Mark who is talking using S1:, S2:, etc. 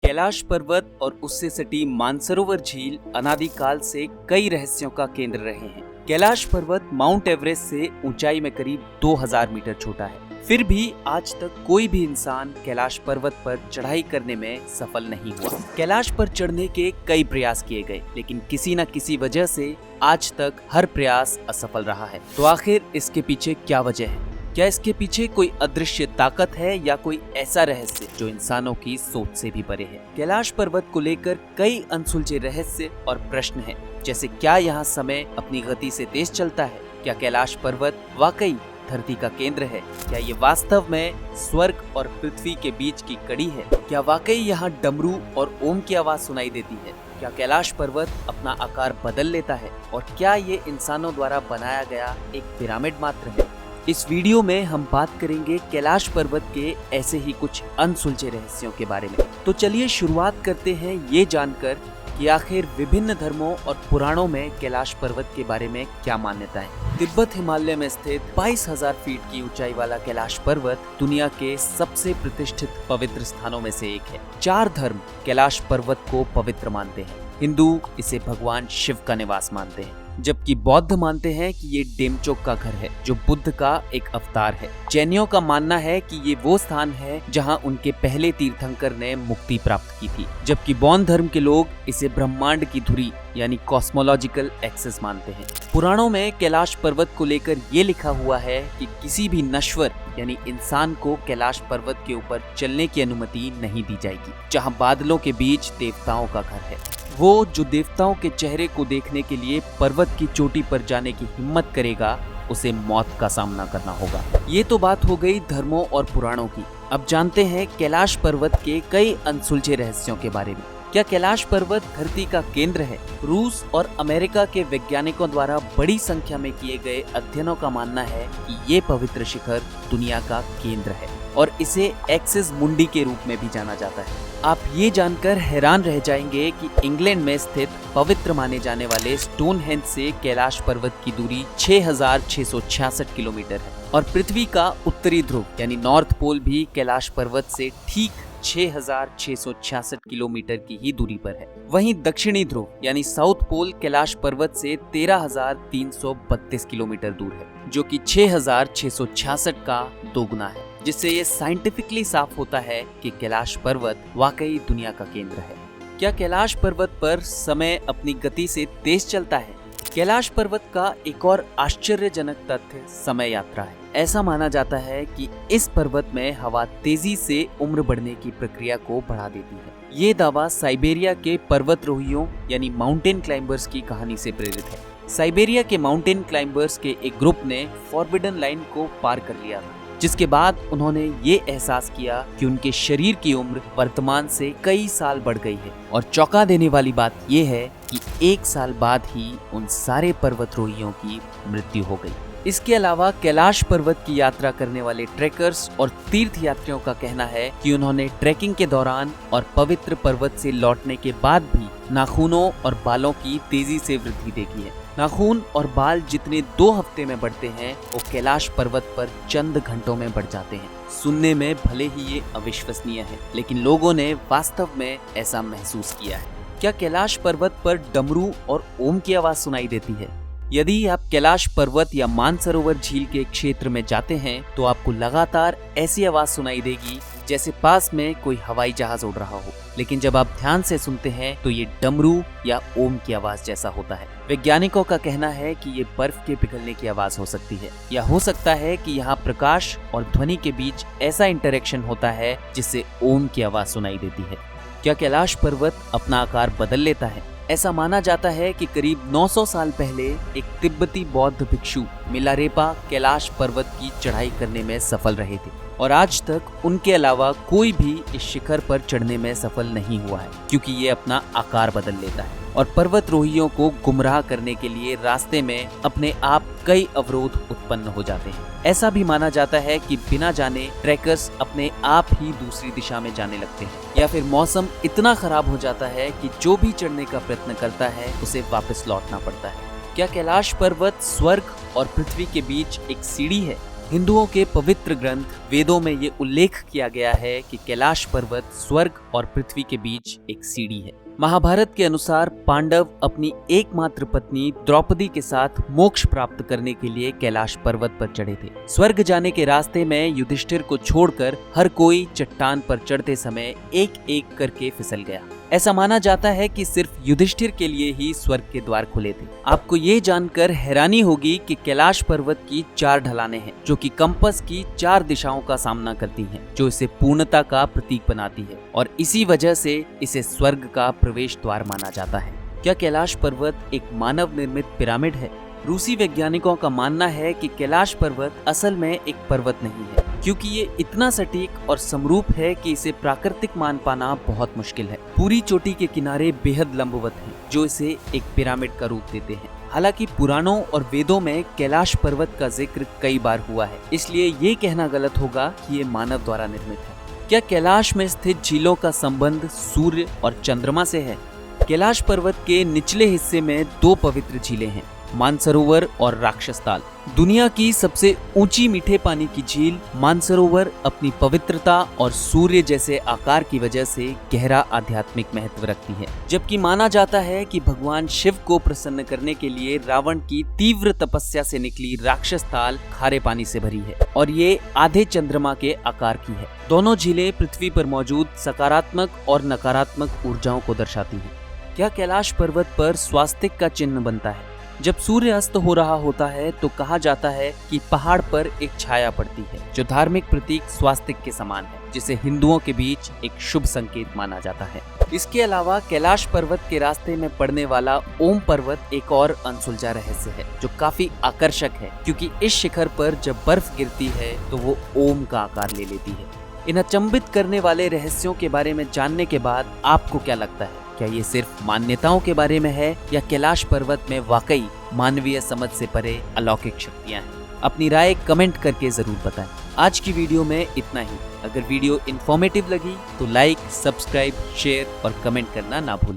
S1: कैलाश पर्वत और उससे सटी मानसरोवर झील अनादिकाल से कई रहस्यों का केंद्र रहे हैं। कैलाश पर्वत माउंट एवरेस्ट से ऊंचाई में करीब 2000 मीटर छोटा है। फिर भी आज तक कोई भी इंसान कैलाश पर्वत पर चढ़ाई करने में सफल नहीं हुआ। कैलाश पर चढ़ने के कई प्रयास किए गए, लेकिन किसी न किसी वजह से आज तक हर प्रयास असफल रहा है। तो आखिर इसके पीछे क्या वजह है? क्या इसके पीछे कोई अदृश्य ताकत है या कोई ऐसा रहस्य जो इंसानों की सोच से भी परे है? कैलाश पर्वत को लेकर कई अनसुलझे रहस्य और प्रश्न हैं, जैसे क्या यहाँ समय अपनी गति से तेज चलता है? क्या कैलाश पर्वत वाकई धरती का केंद्र है? क्या ये वास्तव में स्वर्ग और पृथ्वी के बीच की कड़ी है? क्या वाकई यहाँ डमरू और ओम की आवाज सुनाई देती है? क्या कैलाश पर्वत अपना आकार बदल लेता है? और क्या ये इंसानों द्वारा बनाया गया एक पिरामिड मात्र है? इस वीडियो में हम बात करेंगे कैलाश पर्वत के ऐसे ही कुछ अनसुलझे रहस्यों के बारे में। तो चलिए शुरुआत करते हैं ये जानकर कि आखिर विभिन्न धर्मों और पुराणों में कैलाश पर्वत के बारे में क्या मान्यता है। तिब्बत हिमालय में स्थित 22,000 फीट की ऊंचाई वाला कैलाश पर्वत दुनिया के सबसे प्रतिष्ठित पवित्र स्थानों में से एक है। 4 धर्म कैलाश पर्वत को पवित्र मानते हैं। हिंदू इसे भगवान शिव का निवास मानते हैं, जबकि बौद्ध मानते हैं कि ये डेमचोक का घर है, जो बुद्ध का एक अवतार है। जैनियों का मानना है कि ये वो स्थान है जहां उनके पहले तीर्थंकर ने मुक्ति प्राप्त की थी, जबकि बौद्ध धर्म के लोग इसे ब्रह्मांड की धुरी यानी कॉस्मोलॉजिकल एक्सेस मानते हैं। पुराणों में कैलाश पर्वत को लेकर ये लिखा हुआ है कि किसी भी नश्वर यानी इंसान को कैलाश पर्वत के ऊपर चलने की अनुमति नहीं दी जाएगी, जहां बादलों के बीच देवताओं का घर है। वो जो देवताओं के चेहरे को देखने के लिए पर्वत की चोटी पर जाने की हिम्मत करेगा, उसे मौत का सामना करना होगा। ये तो बात हो गई धर्मों और पुराणों की। अब जानते हैं कैलाश पर्वत के कई अनसुलझे रहस्यों के बारे में। क्या कैलाश पर्वत धरती का केंद्र है? रूस और अमेरिका के वैज्ञानिकों द्वारा बड़ी संख्या में किए गए अध्ययनों का मानना है कि ये पवित्र शिखर दुनिया का केंद्र है और इसे एक्सिस मुंडी के रूप में भी जाना जाता है। आप ये जानकर हैरान रह जाएंगे कि इंग्लैंड में स्थित पवित्र माने जाने वाले स्टोनहेंज से कैलाश पर्वत की दूरी 6,666 किलोमीटर है और पृथ्वी का उत्तरी ध्रुव यानी नॉर्थ पोल भी कैलाश पर्वत से ठीक 6,666 किलोमीटर की ही दूरी पर है। वहीं दक्षिणी ध्रुव यानी साउथ पोल कैलाश पर्वत से 13,332 किलोमीटर दूर है, जो कि 6,666 का दोगुना है, जिससे ये साइंटिफिकली साफ होता है कि कैलाश पर्वत वाकई दुनिया का केंद्र है। क्या कैलाश पर्वत पर समय अपनी गति से तेज चलता है? कैलाश पर्वत का एक और आश्चर्यजनक तथ्य समय यात्रा है। ऐसा माना जाता है कि इस पर्वत में हवा तेजी से उम्र बढ़ने की प्रक्रिया को बढ़ा देती है। ये दावा साइबेरिया के पर्वतरोहियों यानी माउंटेन क्लाइंबर्स की कहानी से प्रेरित है। साइबेरिया के माउंटेन क्लाइंबर्स के एक ग्रुप ने फॉरबिडन लाइन को पार कर लिया था, जिसके बाद उन्होंने ये एहसास किया कि उनके शरीर की उम्र वर्तमान से कई साल बढ़ गई है। और चौंका देने वाली बात यह है कि 1 साल बाद ही उन सारे पर्वतरोहियों की मृत्यु हो गई। इसके अलावा कैलाश पर्वत की यात्रा करने वाले ट्रैकर्स और तीर्थ यात्रियों का कहना है कि उन्होंने ट्रैकिंग के दौरान और पवित्र पर्वत से लौटने के बाद भी नाखूनों और बालों की तेजी से वृद्धि देखी है। नाखून और बाल जितने 2 हफ्ते में बढ़ते हैं, वो कैलाश पर्वत पर चंद घंटों में बढ़ जाते हैं। सुनने में भले ही ये अविश्वसनीय है, लेकिन लोगों ने वास्तव में ऐसा महसूस किया है। क्या कैलाश पर्वत पर डमरू और ओम की आवाज सुनाई देती है? यदि आप कैलाश पर्वत या मानसरोवर झील के क्षेत्र में जाते हैं, तो आपको लगातार ऐसी आवाज सुनाई देगी जैसे पास में कोई हवाई जहाज उड़ रहा हो। लेकिन जब आप ध्यान से सुनते हैं तो ये डमरू या ओम की आवाज जैसा होता है। वैज्ञानिकों का कहना है कि ये बर्फ के पिघलने की आवाज हो सकती है, या हो सकता है कि यहाँ प्रकाश और ध्वनि के बीच ऐसा इंटरेक्शन होता है जिससे ओम की आवाज सुनाई देती है। क्या कैलाश पर्वत अपना आकार बदल लेता है? ऐसा माना जाता है कि करीब 900 साल पहले एक तिब्बती बौद्ध भिक्षु मिलारेपा कैलाश पर्वत की चढ़ाई करने में सफल रहे थे और आज तक उनके अलावा कोई भी इस शिखर पर चढ़ने में सफल नहीं हुआ है, क्योंकि ये अपना आकार बदल लेता है और पर्वतरोहियों को गुमराह करने के लिए रास्ते में अपने आप कई अवरोध उत्पन्न हो जाते हैं। ऐसा भी माना जाता है कि बिना जाने ट्रैकर्स अपने आप ही दूसरी दिशा में जाने लगते हैं, या फिर मौसम इतना खराब हो जाता है कि जो भी चढ़ने का प्रयत्न करता है उसे वापस लौटना पड़ता है। क्या कैलाश पर्वत स्वर्ग और पृथ्वी के बीच एक सीढ़ी है? हिंदुओं के पवित्र ग्रंथ वेदों में ये उल्लेख किया गया है कि कैलाश पर्वत स्वर्ग और पृथ्वी के बीच एक सीढ़ी है। महाभारत के अनुसार पांडव अपनी एकमात्र पत्नी द्रौपदी के साथ मोक्ष प्राप्त करने के लिए कैलाश पर्वत पर चढ़े थे। स्वर्ग जाने के रास्ते में युधिष्ठिर को छोड़कर हर कोई चट्टान पर चढ़ते समय एक एक करके फिसल गया। ऐसा माना जाता है कि सिर्फ युधिष्ठिर के लिए ही स्वर्ग के द्वार खुले थे। आपको ये जानकर हैरानी होगी कि कैलाश पर्वत की 4 ढलानें हैं, जो कि कंपास की 4 दिशाओं का सामना करती हैं, जो इसे पूर्णता का प्रतीक बनाती है और इसी वजह से इसे स्वर्ग का प्रवेश द्वार माना जाता है। क्या कैलाश पर्वत एक मानव निर्मित पिरामिड है? रूसी वैज्ञानिकों का मानना है कि कैलाश पर्वत असल में एक पर्वत नहीं है, क्योंकि ये इतना सटीक और समरूप है कि इसे प्राकृतिक मान पाना बहुत मुश्किल है। पूरी चोटी के किनारे बेहद लंबवत हैं, जो इसे एक पिरामिड का रूप देते हैं। हालांकि पुराणों और वेदों में कैलाश पर्वत का जिक्र कई बार हुआ है, इसलिए ये कहना गलत होगा कि ये मानव द्वारा निर्मित है। क्या कैलाश में स्थित झीलों का संबंध सूर्य और चंद्रमा से है? कैलाश पर्वत के निचले हिस्से में 2 पवित्र झीलें हैं, मानसरोवर और राक्षसताल। दुनिया की सबसे ऊंची मीठे पानी की झील मानसरोवर अपनी पवित्रता और सूर्य जैसे आकार की वजह से गहरा आध्यात्मिक महत्व रखती है, जबकि माना जाता है कि भगवान शिव को प्रसन्न करने के लिए रावण की तीव्र तपस्या से निकली राक्षसताल खारे पानी से भरी है और ये आधे चंद्रमा के आकार की है। दोनों झीलें पृथ्वी पर मौजूद सकारात्मक और नकारात्मक ऊर्जाओं को दर्शाती हैं। क्या कैलाश पर्वत पर स्वास्तिक का चिन्ह बनता है? जब सूर्य अस्त हो रहा होता है तो कहा जाता है कि पहाड़ पर एक छाया पड़ती है, जो धार्मिक प्रतीक स्वास्तिक के समान है, जिसे हिंदुओं के बीच एक शुभ संकेत माना जाता है। इसके अलावा कैलाश पर्वत के रास्ते में पड़ने वाला ओम पर्वत एक और अनसुलझा रहस्य है, जो काफी आकर्षक है, क्योंकि इस शिखर पर जब बर्फ गिरती है तो वो ओम का आकार ले लेती है। इन अचंभित करने वाले रहस्यों के बारे में जानने के बाद आपको क्या लगता है? क्या ये सिर्फ मान्यताओं के बारे में है या कैलाश पर्वत में वाकई मानवीय समझ से परे अलौकिक शक्तियां हैं? अपनी राय कमेंट करके जरूर बताएं। आज की वीडियो में इतना ही। अगर वीडियो इन्फॉर्मेटिव लगी तो लाइक, सब्सक्राइब, शेयर और कमेंट करना ना भूलें।